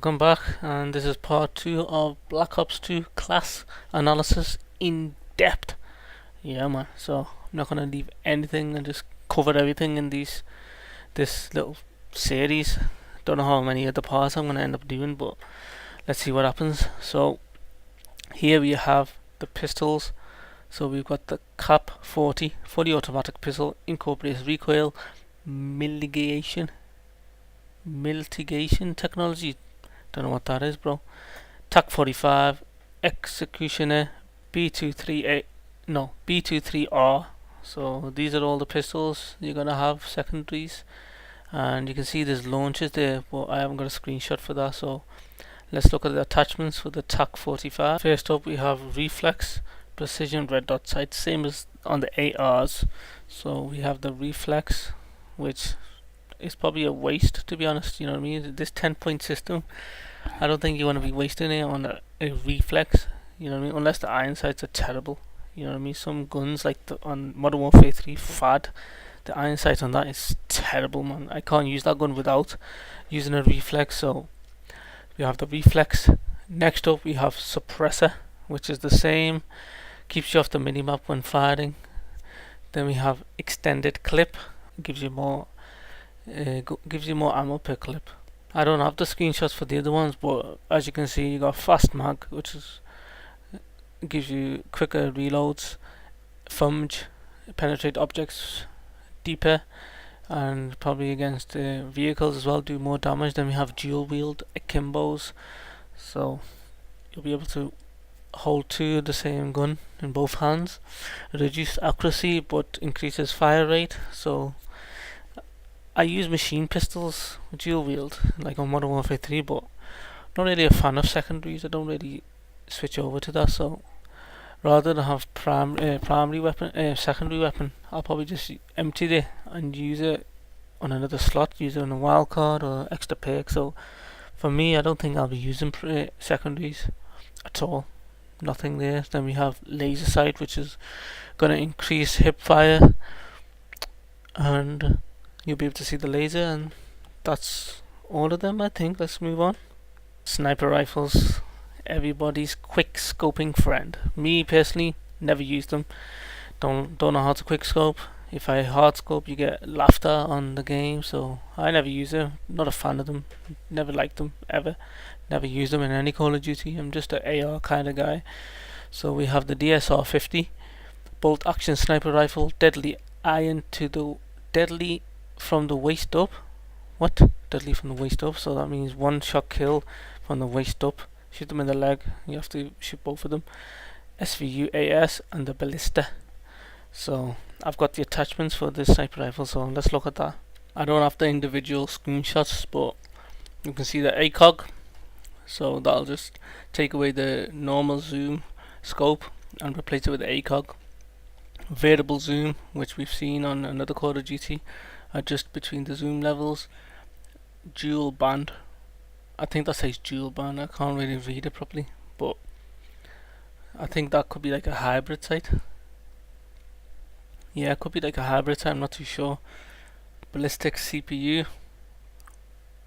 Welcome back, and this is part 2 of Black Ops 2 class analysis in depth. Yeah, man. So I'm not gonna leave anything and just cover everything in this little series. Don't know how many other parts I'm gonna end up doing, but let's see what happens. So here we have the pistols. So we've got the Cap 40 fully automatic pistol, incorporates recoil mitigation technology. Don't know what that is, bro. TAC 45, Executioner, B23R. So these are all the pistols you're gonna have secondaries, and you can see there's launchers there, but I haven't got a screenshot for that. So let's look at the attachments for the TAC 45. First up, we have reflex, precision red dot sight, same as on the ARs. So we have the reflex, which is probably a waste, to be honest. You know what I mean? This 10-point system, I don't think you want to be wasting it on a reflex. You know what I mean? Unless the iron sights are terrible. You know what I mean? Some guns like on Modern Warfare 3 FAD, the iron sight on that is terrible, man. I can't use that gun without using a reflex. So we have the reflex. Next up, we have suppressor, which is the same, keeps you off the minimap when firing. Then we have extended clip, gives you more ammo per clip. I don't have the screenshots for the other ones, but as you can see, you got fast mag, which gives you quicker reloads. Fumge, penetrate objects deeper, and probably against vehicles as well, do more damage. Then we have dual wield akimbos, so you'll be able to hold two of the same gun in both hands. Reduced accuracy but increases fire rate. So I use machine pistols dual wield like on Modern Warfare 3, but not really a fan of secondaries. I don't really switch over to that. So rather than have secondary weapon, I'll probably just empty it and use it on another slot, use it on a wild card or extra perk. So for me, I don't think I'll be using secondaries at all. Nothing there. Then we have laser sight, which is gonna increase hip fire, and you'll be able to see the laser, and that's all of them, I think. Let's move on. Sniper rifles, everybody's quick scoping friend. Me personally, never used them. Don't know how to quick scope. If I hard scope, you get laughter on the game, so I never use them. Not a fan of them. Never liked them ever. Never used them in any Call of Duty. I'm just an AR kind of guy. So we have the DSR 50, bolt action sniper rifle, deadly from the waist up. What? Deadly from the waist up. So that means one shot kill from the waist up. Shoot them in the leg. You have to shoot both of them. SVU-AS and the ballista. So I've got the attachments for this sniper rifle. So let's look at that. I don't have the individual screenshots, but you can see the ACOG. So that'll just take away the normal zoom scope and replace it with the ACOG. Variable zoom, which we've seen on another Call of Duty, adjust between the zoom levels. Dual band, I think that says dual band. I can't really read it properly, but I think that could be like a hybrid sight. Yeah, it could be like a hybrid sight, I'm not too sure. Ballistic CPU.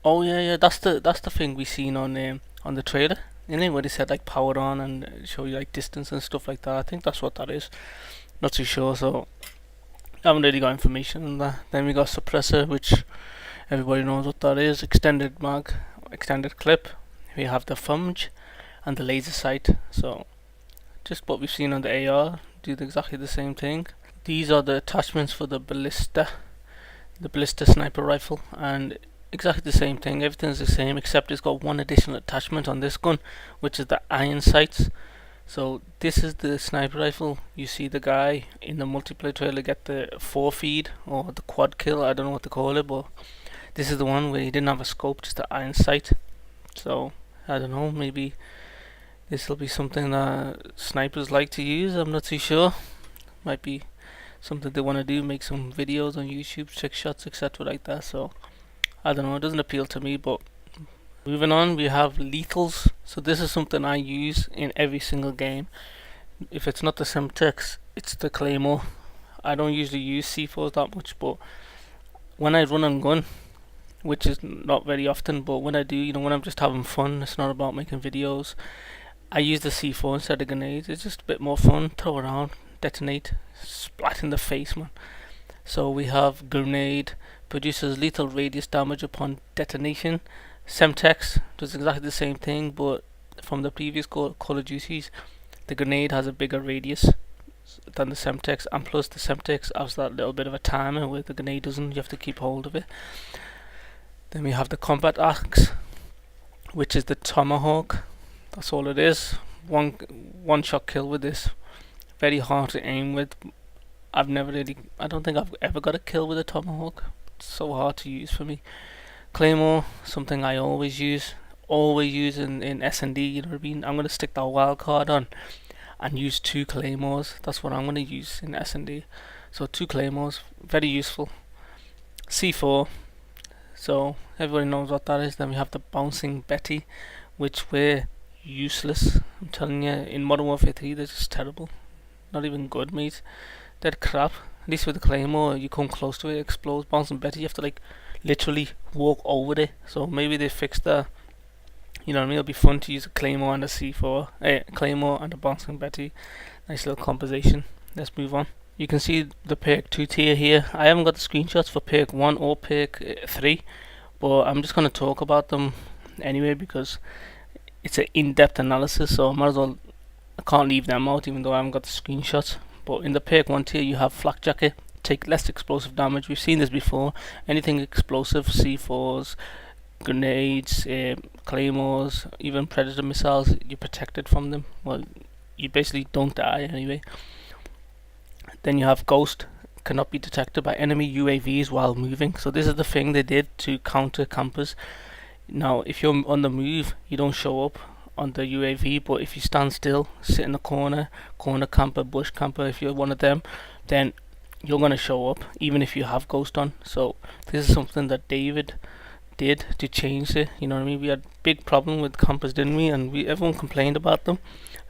Oh yeah, that's the thing we seen on the trailer, where they said like power on and show you like distance and stuff like that. I think that's what that is. Not too sure, so I haven't really got information on that. Then we got suppressor, which everybody knows what that is. Extended mag, extended clip. We have the fumge and the laser sight. So just what we've seen on the AR, do exactly the same thing. These are the attachments for the ballista sniper rifle, and exactly the same thing. Everything's the same except it's got one additional attachment on this gun, which is the iron sights. So this is the sniper rifle. You see the guy in the multiplayer trailer get the 4-feed or the quad kill, I don't know what to call it, but this is the one where he didn't have a scope, just the iron sight. So I don't know, maybe this will be something that snipers like to use. I'm not too sure. Might be something they want to do, make some videos on YouTube, trick shots, etc. like that. So I don't know, it doesn't appeal to me. But moving on, we have lethals. So this is something I use in every single game. If it's not the Semtex, it's the Claymore. I don't usually use C4s that much, but when I run and gun, which is not very often, but when I do, when I'm just having fun, it's not about making videos. I use the C4 instead of grenades. It's just a bit more fun. Throw around, detonate, splat in the face, man. So we have grenade, produces lethal radius damage upon detonation. Semtex does exactly the same thing, but from the previous Call of Duties, the grenade has a bigger radius than the Semtex, and plus the Semtex has that little bit of a timer where the grenade doesn't. You have to keep hold of it. Then we have the combat axe, which is the tomahawk. That's all it is. One shot kill with this. Very hard to aim with. I don't think I've ever got a kill with a tomahawk. It's so hard to use for me. Claymore, something I always use. Always use in S&D, you know what I mean? I'm going to stick that wild card on and use 2 claymores. That's what I'm going to use in S&D. So 2 claymores, very useful. C4, so everybody knows what that is. Then we have the bouncing Betty, which were useless. I'm telling you, in Modern Warfare 3 they're just terrible. Not even good, mate. They're crap. At least with the claymore, you come close to it, it explodes. Bouncing Betty, you have to like literally walk over it. So maybe they fixed that. You know what I mean? It'll be fun to use a claymore and a C4, claymore and a bouncing Betty. Nice little composition. Let's move on. You can see the perk 2 tier here. I haven't got the screenshots for perk 1 or perk 3, but I'm just going to talk about them anyway because it's an in-depth analysis, so I might as well. I can't leave them out even though I haven't got the screenshots. But in the perk 1 tier you have flak jacket, take less explosive damage. We've seen this before. Anything explosive, C4s, grenades, claymores, even predator missiles, you're protected from them. Well, you basically don't die anyway. Then you have ghost, cannot be detected by enemy UAVs while moving. So this is the thing they did to counter campers. Now if you're on the move, you don't show up on the UAV, but if you stand still, sit in the corner camper, bush camper, if you're one of them, then you're going to show up even if you have ghost on. So this is something that David did to change it. You know what I mean? We had big problem with campers, didn't we? And everyone complained about them.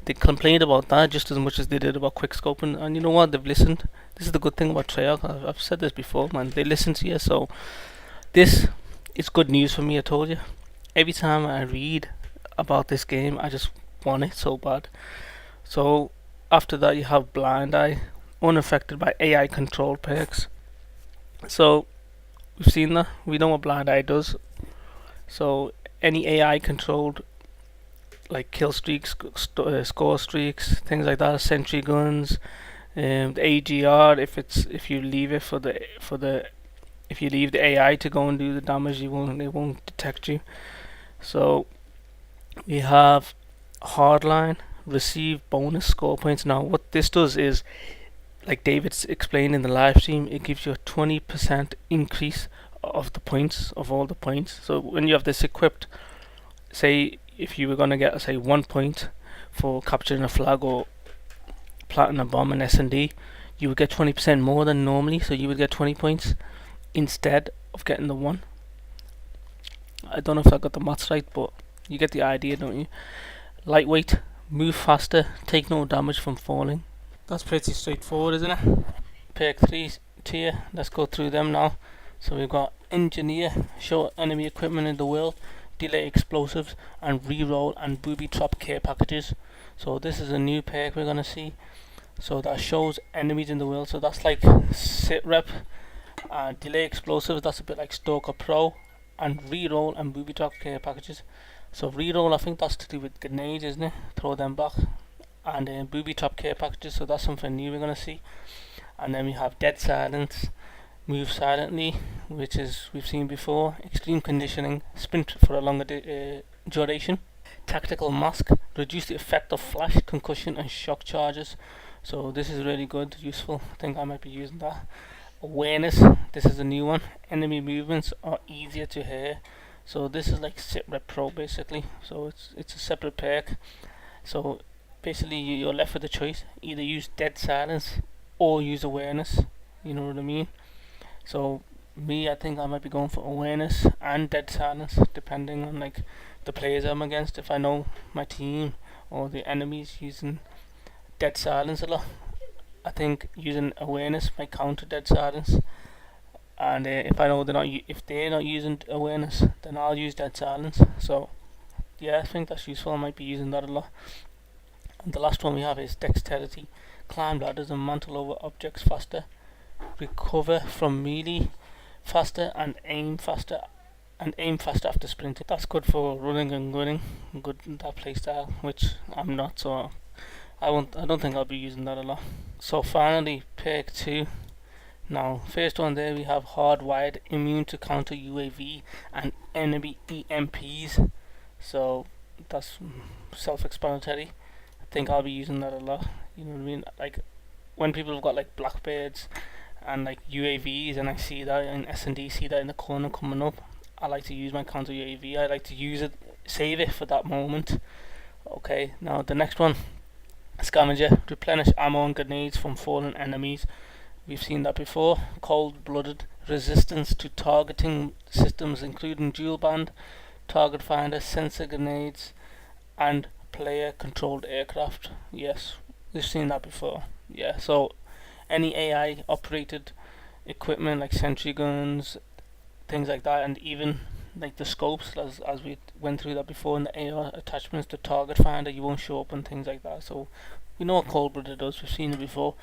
They complained about that just as much as they did about quickscoping, and you know what? They've listened. This is the good thing about Treyarch. I've said this before, man. They listen to you, so this is good news for me. I told you. Every time I read about this game, I just want it so bad. So after that, you have Blind Eye, unaffected by AI control perks. So we've seen that. We know what Blind Eye does. So any AI controlled, like kill streaks, score streaks, things like that, sentry guns, the AGR. If you leave it if you leave the AI to go and do the damage, it won't detect you. So we have hardline, receive bonus score points. Now what this does is, like David's explained in the live stream, it gives you a 20% increase of the points, of all the points. So when you have this equipped, say if you were going to get, say, 1 point for capturing a flag or planting a bomb in S&D, you would get 20% more than normally. So you would get 20 points instead of getting the 1. I don't know if I got the maths right, but you get the idea, don't you? Lightweight, move faster, take no damage from falling. That's pretty straightforward, isn't it? Perk 3 tier, let's go through them now. So we've got engineer, show enemy equipment in the world, delay explosives, and reroll and booby trap care packages. So this is a new perk we're gonna see. So that shows enemies in the world. So that's like sit rep, delay explosives. That's a bit like Stalker Pro, and reroll and booby trap care packages. So reroll, I think that's to do with grenades, isn't it? Throw them back, and then booby trap care packages. So that's something new we're gonna see. And then we have dead silence, move silently, which is we've seen before. Extreme conditioning, sprint for a longer duration. Tactical mask, reduce the effect of flash, concussion, and shock charges. So this is really good, useful. I think I might be using that. Awareness, this is a new one. Enemy movements are easier to hear. So this is like Sit Rep Pro basically. So it's a separate perk. So basically you're left with a choice. Either use dead silence or use awareness. You know what I mean? So me, I think I might be going for awareness and dead silence, depending on like the players I'm against. If I know my team or the enemies using dead silence a lot, I think using awareness might counter dead silence. and if I know if they're not using awareness, then I'll use dead silence. So yeah, I think that's useful. I might be using that a lot. And the last one we have is dexterity. Climb ladders and mantle over objects faster. Recover from melee faster and aim faster. And aim faster after sprinting. That's good for running and gunning. Good in that playstyle, which I'm not, so I don't think I'll be using that a lot. So finally, perk 2. Now, first one there we have hardwired, immune to counter UAV and enemy EMPs. So that's self-explanatory. I think I'll be using that a lot. You know what I mean? Like when people have got like blackbirds and like UAVs, and I see that in S&D, see that in the corner coming up, I like to use my counter UAV. I like to use it, save it for that moment. Okay, now the next one, scavenger, replenish ammo and grenades from fallen enemies. We've seen that before. Cold-blooded, resistance to targeting systems including dual band, target finder, sensor grenades, and player controlled aircraft. Yes, we've seen that before. Yeah, so any AI operated equipment like sentry guns, things like that, and even like the scopes, as we went through that before in the AR attachments, the target finder, you won't show up and things like that. So we know what cold-blooded does, we've seen it before.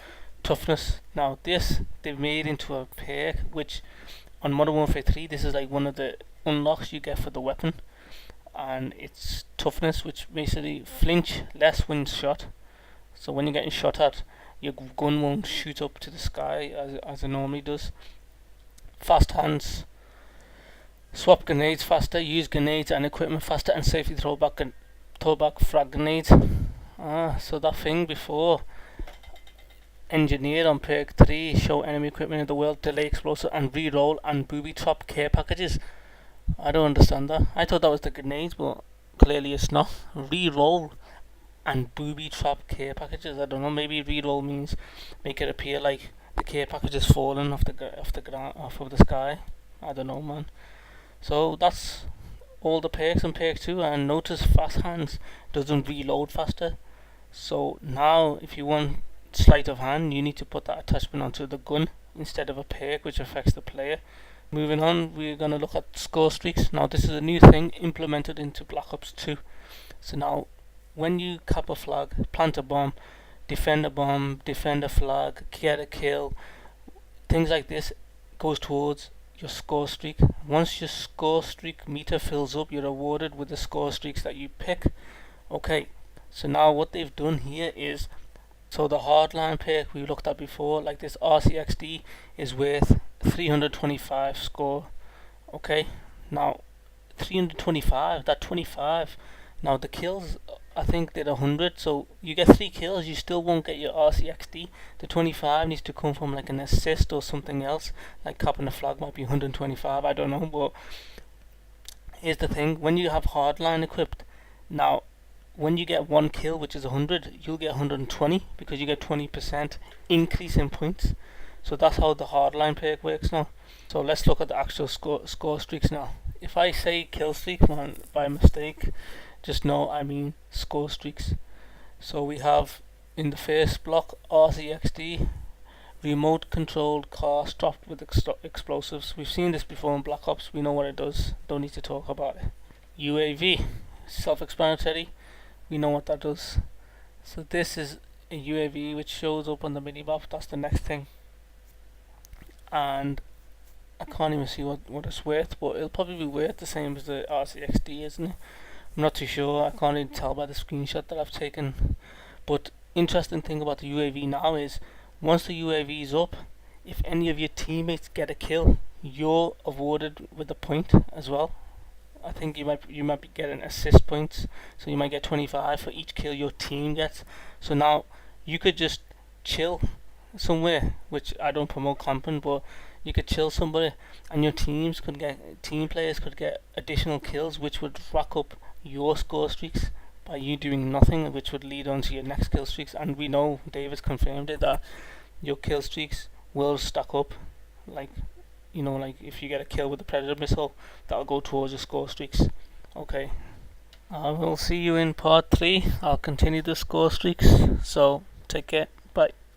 Toughness. Now this they've made into a perk, which on Modern Warfare 3 this is like one of the unlocks you get for the weapon, and it's toughness, which basically flinch less when shot. So when you're getting shot at, your gun won't shoot up to the sky as it normally does. Fast hands. Swap grenades faster, use grenades and equipment faster, and safely throw back frag grenades. So that thing before, engineer on perk 3, show enemy equipment in the world, delay explosive and re-roll and booby trap care packages. I don't understand that. I thought that was the grenades, but clearly it's not. Re-roll and booby trap care packages. I don't know. Maybe re-roll means make it appear like the care package is falling off of the sky. I don't know, man. So that's all the perks in perk 2, and notice fast hands doesn't reload faster. So now if you want sleight of hand, you need to put that attachment onto the gun instead of a perk, which affects the player. Moving on, we're going to look at score streaks. Now this is a new thing implemented into Black Ops 2. So now when you cap a flag, plant a bomb, defend a flag, get a kill, things like this goes towards your score streak. Once your score streak meter fills up, you're awarded with the score streaks that you pick. Okay, so now what they've done here is, so the hardline perk we looked at before, like this RCXD, is worth 325 score. Okay, now 325, that 25. Now the kills, I think they're 100, so you get 3 kills, you still won't get your RCXD. The 25 needs to come from like an assist or something else, like capping a flag might be 125, I don't know. But here's the thing, when you have hardline equipped, now when you get 1 kill, which is 100, you'll get 120 because you get 20% increase in points. So that's how the hardline perk works now. So let's look at the actual score streaks now. If I say kill streak by mistake, just know I mean score streaks. So we have in the first block RCXD, remote controlled car stopped with explosives. We've seen this before in Black Ops, we know what it does, don't need to talk about it. UAV, self-explanatory, we know what that does. So this is a UAV which shows up on the minimap, that's the next thing. And I can't even see what it's worth, but it'll probably be worth the same as the RCXD, isn't it? I'm not too sure, I can't even tell by the screenshot that I've taken. But interesting thing about the UAV now is, once the UAV is up, if any of your teammates get a kill, you're awarded with a point as well. I think you might be getting assist points, so you might get 25 for each kill your team gets. So now you could just chill somewhere, which I don't promote camping, but you could chill somewhere and your team players could get additional kills, which would rack up your score streaks by you doing nothing, which would lead on to your next kill streaks. And we know, David's confirmed it, that your kill streaks will stack up. Like, you know, like if you get a kill with the Predator missile, that'll go towards your score streaks. Okay, I will see you in part 3. I'll continue the score streaks, so take care, bye.